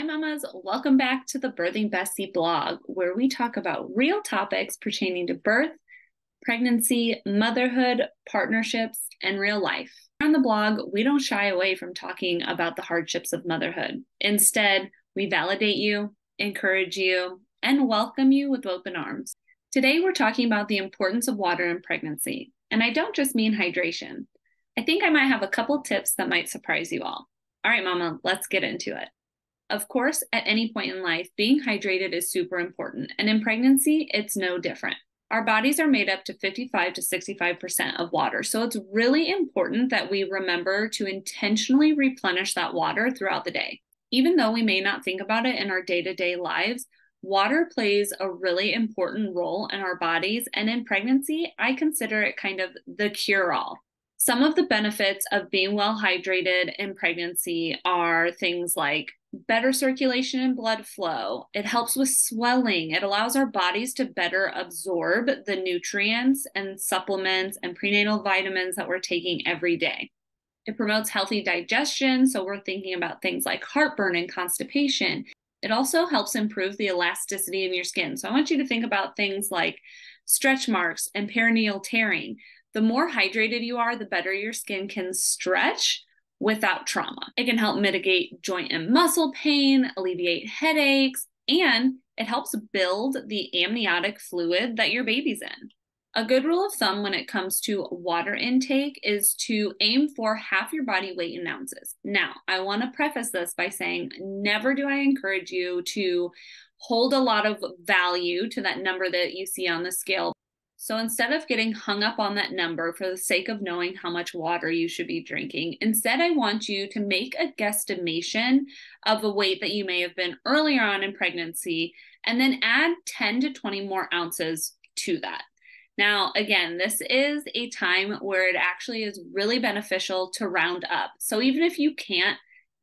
Hi, mamas. Welcome back to the Birthing Bestie blog, where we talk about real topics pertaining to birth, pregnancy, motherhood, partnerships, and real life. On the blog, we don't shy away from talking about the hardships of motherhood. Instead, we validate you, encourage you, and welcome you with open arms. Today, we're talking about the importance of water in pregnancy. And I don't just mean hydration. I think I might have a couple tips that might surprise you all. All right, mama, let's get into it. Of course, at any point in life, being hydrated is super important, and in pregnancy, it's no different. Our bodies are made up to 55 to 65% of water, so it's really important that we remember to intentionally replenish that water throughout the day. Even though we may not think about it in our day-to-day lives, water plays a really important role in our bodies, and in pregnancy, I consider it kind of the cure-all. Some of the benefits of being well hydrated in pregnancy are things like better circulation and blood flow. It helps with swelling. It allows our bodies to better absorb the nutrients and supplements and prenatal vitamins that we're taking every day. It promotes healthy digestion, so we're thinking about things like heartburn and constipation. It also helps improve the elasticity in your skin. So I want you to think about things like stretch marks and perineal tearing. The more hydrated you are, the better your skin can stretch without trauma. It can help mitigate joint and muscle pain, alleviate headaches, and it helps build the amniotic fluid that your baby's in. A good rule of thumb when it comes to water intake is to aim for half your body weight in ounces. Now, I want to preface this by saying never do I encourage you to hold a lot of value to that number that you see on the scale. So instead of getting hung up on that number for the sake of knowing how much water you should be drinking, instead I want you to make a guesstimation of the weight that you may have been earlier on in pregnancy and then add 10 to 20 more ounces to that. Now, again, this is a time where it actually is really beneficial to round up. So even if you can't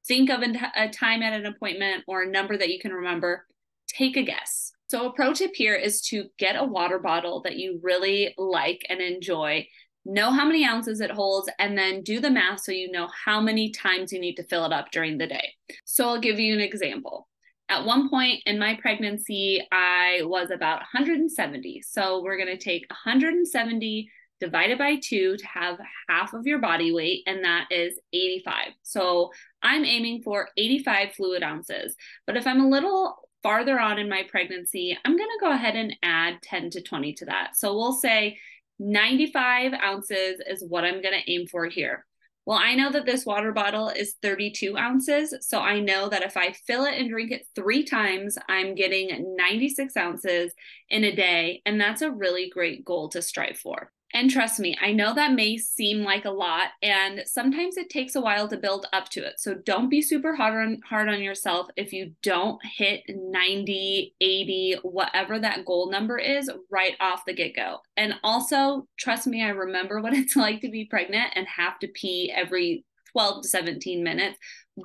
think of a time at an appointment or a number that you can remember, take a guess. So a pro tip here is to get a water bottle that you really like and enjoy, know how many ounces it holds, and then do the math so you know how many times you need to fill it up during the day. So I'll give you an example. At one point in my pregnancy, I was about 170. So we're going to take 170 divided by 2 to have half of your body weight, and that is 85. So I'm aiming for 85 fluid ounces. But if I'm a little farther on in my pregnancy, I'm going to go ahead and add 10 to 20 to that. So we'll say 95 ounces is what I'm going to aim for here. Well, I know that this water bottle is 32 ounces. So I know that if I fill it and drink it 3 times, I'm getting 96 ounces in a day. And that's a really great goal to strive for. And trust me, I know that may seem like a lot, and sometimes it takes a while to build up to it. So don't be super hard on yourself if you don't hit 90, 80, whatever that goal number is right off the get-go. And also, trust me, I remember what it's like to be pregnant and have to pee every 12 to 17 minutes.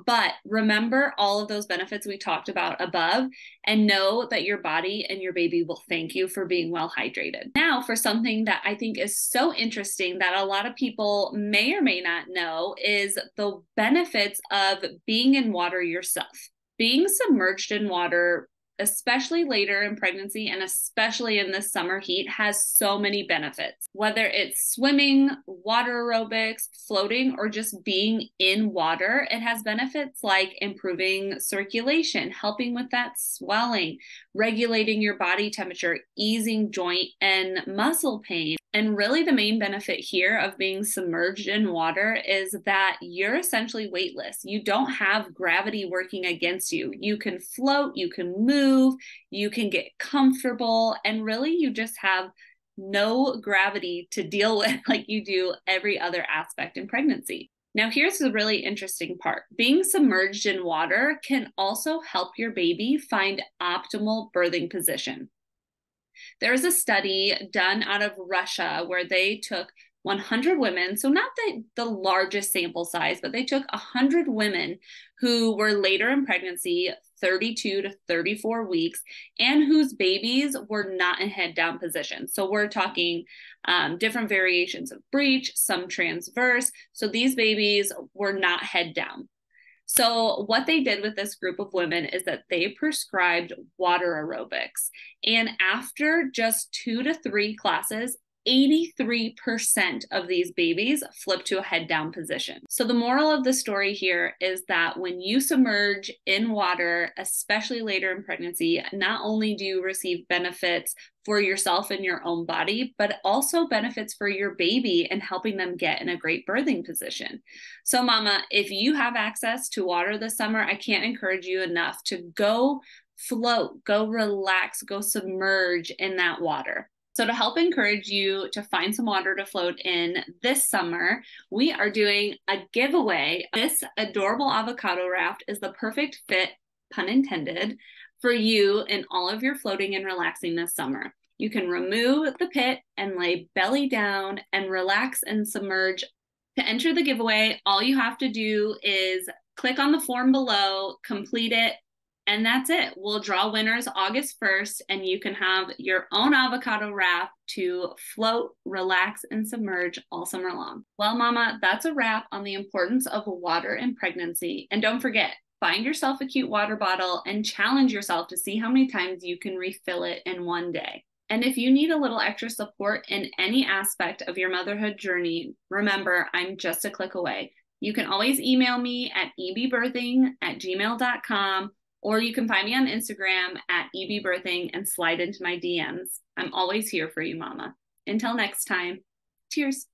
But remember all of those benefits we talked about above and know that your body and your baby will thank you for being well hydrated. Now, for something that I think is so interesting that a lot of people may or may not know is the benefits of being in water yourself. Being submerged in water, especially later in pregnancy and especially in the summer heat, has so many benefits. Whether it's swimming, water aerobics, floating, or just being in water, it has benefits like improving circulation, helping with that swelling, regulating your body temperature, easing joint and muscle pain. And really the main benefit here of being submerged in water is that you're essentially weightless. You don't have gravity working against you. You can float, you can move, you can get comfortable, and really you just have no gravity to deal with like you do every other aspect in pregnancy. Now, here's the really interesting part. Being submerged in water can also help your baby find optimal birthing position. There's a study done out of Russia where they took 100 women, so not the largest sample size, but they took 100 women who were later in pregnancy, 32 to 34 weeks, and whose babies were not in head down position. So we're talking different variations of breech, some transverse. So these babies were not head down. So what they did with this group of women is that they prescribed water aerobics. And after just 2 to 3 classes, 83% of these babies flip to a head down position. So the moral of the story here is that when you submerge in water, especially later in pregnancy, not only do you receive benefits for yourself and your own body, but also benefits for your baby and helping them get in a great birthing position. So mama, if you have access to water this summer, I can't encourage you enough to go float, go relax, go submerge in that water. So to help encourage you to find some water to float in this summer, we are doing a giveaway. This adorable avocado raft is the perfect fit, pun intended, for you in all of your floating and relaxing this summer. You can remove the pit and lay belly down and relax and submerge. To enter the giveaway, all you have to do is click on the form below, complete it, and that's it. We'll draw winners August 1st, and you can have your own avocado raft to float, relax, and submerge all summer long. Well, mama, that's a wrap on the importance of water in pregnancy. And don't forget, find yourself a cute water bottle and challenge yourself to see how many times you can refill it in one day. And if you need a little extra support in any aspect of your motherhood journey, remember, I'm just a click away. You can always email me at ebbirthing@gmail.com, or you can find me on Instagram at ebbirthing and slide into my DMs. I'm always here for you, mama. Until next time, cheers.